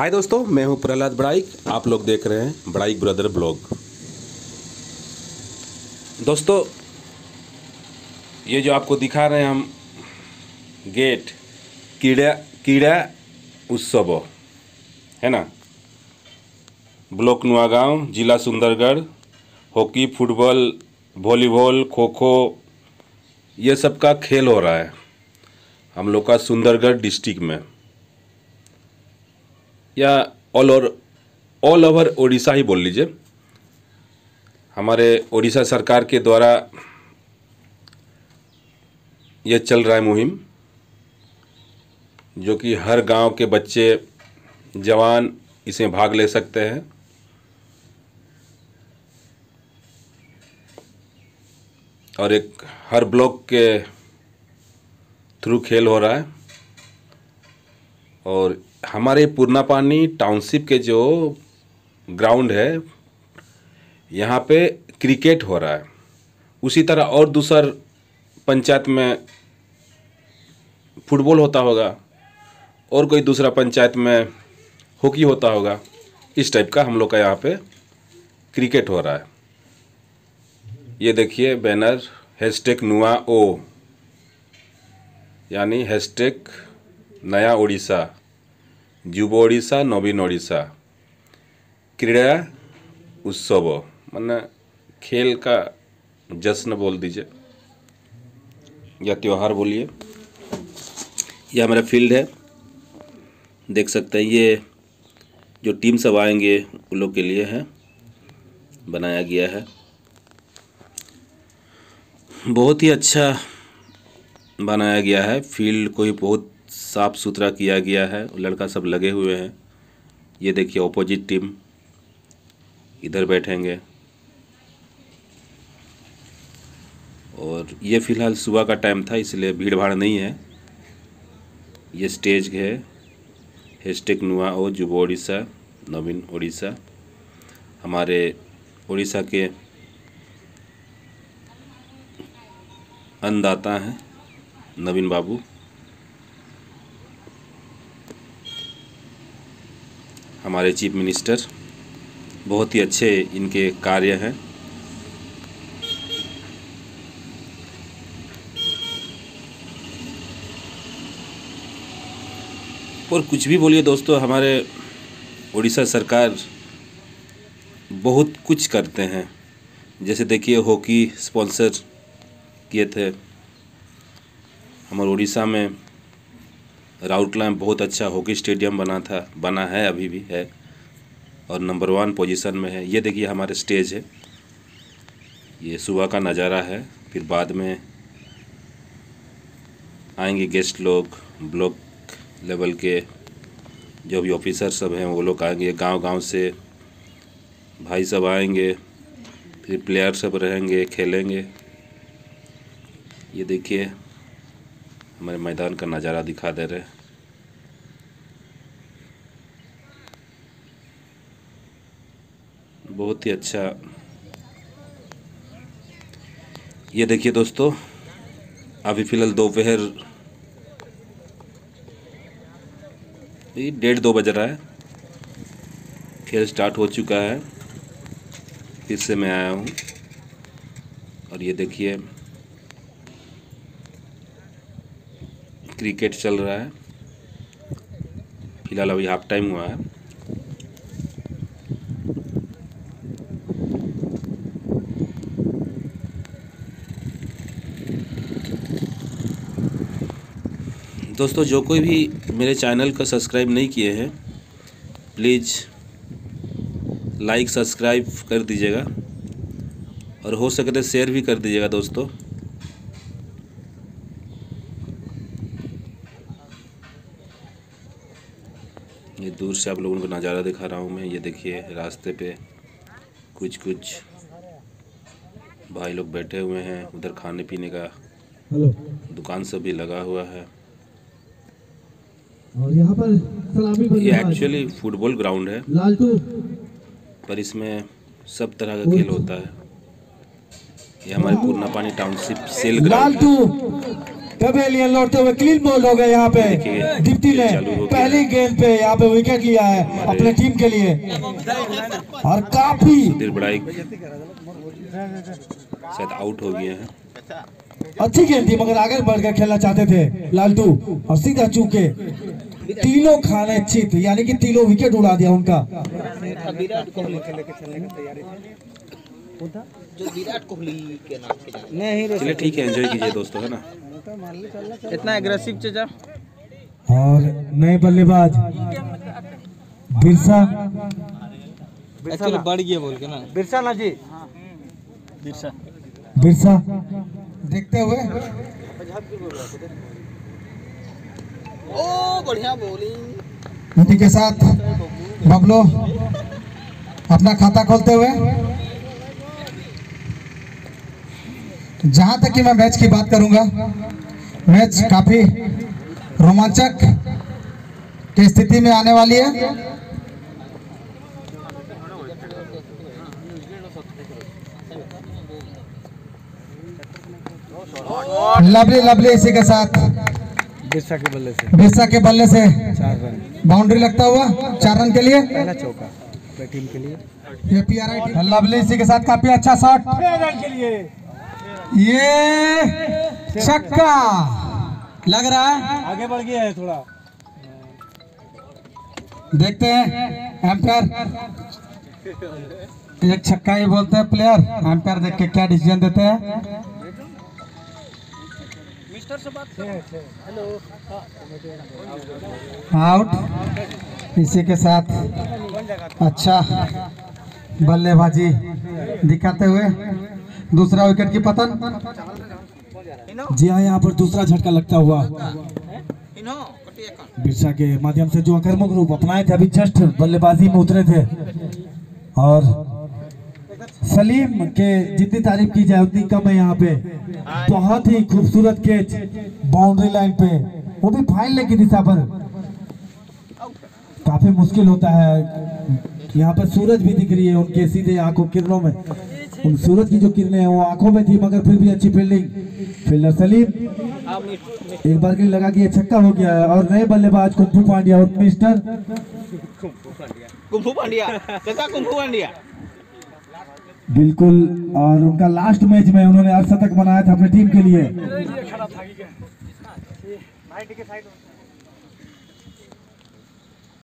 हाय दोस्तों, मैं हूं प्रहलाद बड़ाइक। आप लोग देख रहे हैं बड़ाइक ब्रदर ब्लॉग। दोस्तों, ये जो आपको दिखा रहे हैं हम गेट कीड़ा कीड़ा उत्सव है ना, ब्लॉक नुआगांव, जिला Sundargarh. Hockey, football, volleyball, kho kho, ये सब का खेल हो रहा है हम लोग का सुंदरगढ़ डिस्ट्रिक्ट में, या ऑल ओवर उड़ीसा ही बोल लीजिए। हमारे उड़ीसा सरकार के द्वारा ये चल रहा है मुहिम, जो कि हर गांव के बच्चे जवान इसमें भाग ले सकते हैं। और एक हर ब्लॉक के थ्रू खेल हो रहा है। और हमारे पूर्णापानी टाउनशिप के जो ग्राउंड है, यहाँ पे क्रिकेट हो रहा है। उसी तरह और दूसर पंचायत में फुटबॉल होता होगा, और कोई दूसरा पंचायत में हॉकी होता होगा। इस टाइप का हम लोग का यहाँ पे क्रिकेट हो रहा है। ये देखिए बैनर, हैशटैग नुआ ओ, यानी हैशटैग नया उड़ीसा, युव ओडिशा, नवीन ओडिशा, क्रीड़ा उत्सव, माने खेल का जश्न बोल दीजिए या त्यौहार बोलिए। यह हमारा फील्ड है, देख सकते हैं। ये जो टीम सब आएंगे उन लोग के लिए है, बनाया गया है। बहुत ही अच्छा बनाया गया है। फील्ड को ही बहुत साफ़ सुथरा किया गया है। लड़का सब लगे हुए हैं। ये देखिए ऑपोजिट टीम इधर बैठेंगे। और ये फ़िलहाल सुबह का टाइम था, इसलिए भीड़ भाड़ नहीं है। ये स्टेज है, हैशटैग नुआ ओ, युव ओडिशा, नवीन ओडिशा। हमारे उड़ीसा के अन्नदाता हैं नवीन बाबू। हमारे चीफ मिनिस्टर, बहुत ही अच्छे इनके कार्य हैं। और कुछ भी बोलिए दोस्तों, हमारे उड़ीसा सरकार बहुत कुछ करते हैं। जैसे देखिए हॉकी स्पॉन्सर किए थे। हमारे उड़ीसा में राउरकेला में बहुत अच्छा हॉकी स्टेडियम बना है, अभी भी है, और नंबर 1 पोजीशन में है। ये देखिए हमारे स्टेज है। ये सुबह का नज़ारा है। फिर बाद में आएंगे गेस्ट लोग, ब्लॉक लेवल के जो भी ऑफिसर सब हैं वो लोग आएंगे। गांव-गांव से भाई सब आएंगे, फिर प्लेयर सब रहेंगे, खेलेंगे। ये देखिए हमारे मैदान का नज़ारा दिखा दे रहे हैं। बहुत ही अच्छा। ये देखिए दोस्तों, अभी फ़िलहाल दोपहर 1:30-2 बज रहा है। खेल स्टार्ट हो चुका है। फिर से मैं आया हूँ। और ये देखिए क्रिकेट चल रहा है। फिलहाल अभी हाफ टाइम हुआ है। दोस्तों, जो कोई भी मेरे चैनल का सब्सक्राइब नहीं किए हैं, प्लीज़ लाइक सब्सक्राइब कर दीजिएगा, और हो सके तो शेयर भी कर दीजिएगा दोस्तों। ये दूर से आप लोगों को नज़ारा दिखा रहा हूँ मैं। ये देखिए रास्ते पे कुछ भाई लोग बैठे हुए हैं। उधर खाने पीने का दुकान सब भी लगा हुआ है। और यहाँ पर सलामी ये एक्चुअली फुटबॉल ग्राउंड है, पर इसमें सब तरह का खेल होता है। ये हमारे पूर्णापानी टाउनशिप सेल ग्राउंड है। पवेलियन लौटते हुए क्लीन बोल्ड हो गए यहाँ पे। दीप्ति ने पहली गेंद पे यहाँ पे विकेट लिया है अपने टीम के लिए और काफी सुधीर बड़ाई शायद आउट हो गए हैं। अच्छी गेंद थी मगर आगे बढ़कर खेलना चाहते थे लालटू और सीधा चूके तीनों खाने अच्छी थी यानी कि तीनों विकेट उड़ा दिया उनका। जो विराट कोहली के नाम से नहीं चलिए ठीक है, एंजॉय कीजिए दोस्तों, है ना। इतना एग्रेसिव चेजा और नए बल्लेबाज बिरसा एक्चुअली बढ़ गया बोल के ना बिरसा ना जी बिरसा देखते हुए ओ बढ़िया बॉलिंग इसी के साथ बबलो अपना खाता खोलते हुए। जहां तक कि मैं मैच की बात करूंगा, मैच काफी रोमांचक की स्थिति में आने वाली है। लवली लवली इसी के साथ बिरसा के बल्ले से 4 रन बाउंड्री लगता हुआ 4 रन के लिए पहला चौका टीम के लिए। ये पीआरआई लवली इसी के साथ काफी अच्छा शॉट 6 रन के लिए। ये छक्का लग रहा है, आगे बढ़ गया है थोड़ा। देखते हैं एम्पायर एक छक्का ही बोलते हैं प्लेयर। एम्पायर देख के क्या डिसीजन देते हैं। मिस्टर से बात हेलो आउट इसी के साथ अच्छा बल्लेबाजी दिखाते हुए दूसरा विकेट की पतन। जी हाँ, यहाँ पर दूसरा झटका लगता हुआ बिरसा के माध्यम से जो आक्रामक रूप अपनाए थे, अभी जस्ट बल्लेबाजी में उतरे थे और सलीम के जितनी तारीफ की जाए उतनी कम है। यहाँ पे बहुत ही खूबसूरत कैच बाउंड्री लाइन पे, वो भी फाइन लेग की दिशा पर। काफी मुश्किल होता है, यहाँ पर सूरज भी दिख रही है उनके सीधे आंखों किरणों में। उन सूरज की जो किरणें हैं वो आंखों में थी, मगर फिर भी अच्छी फील्डिंग। फील्डर सलीम एक बार के लिए लगा कि ये छक्का हो गया है और नए बल्लेबाज कुंफू पांड्या और मिस्टर कुंफू पांड्या बिल्कुल। और उनका लास्ट मैच में उन्होंने अर्धशतक बनाया था अपनी टीम के लिए।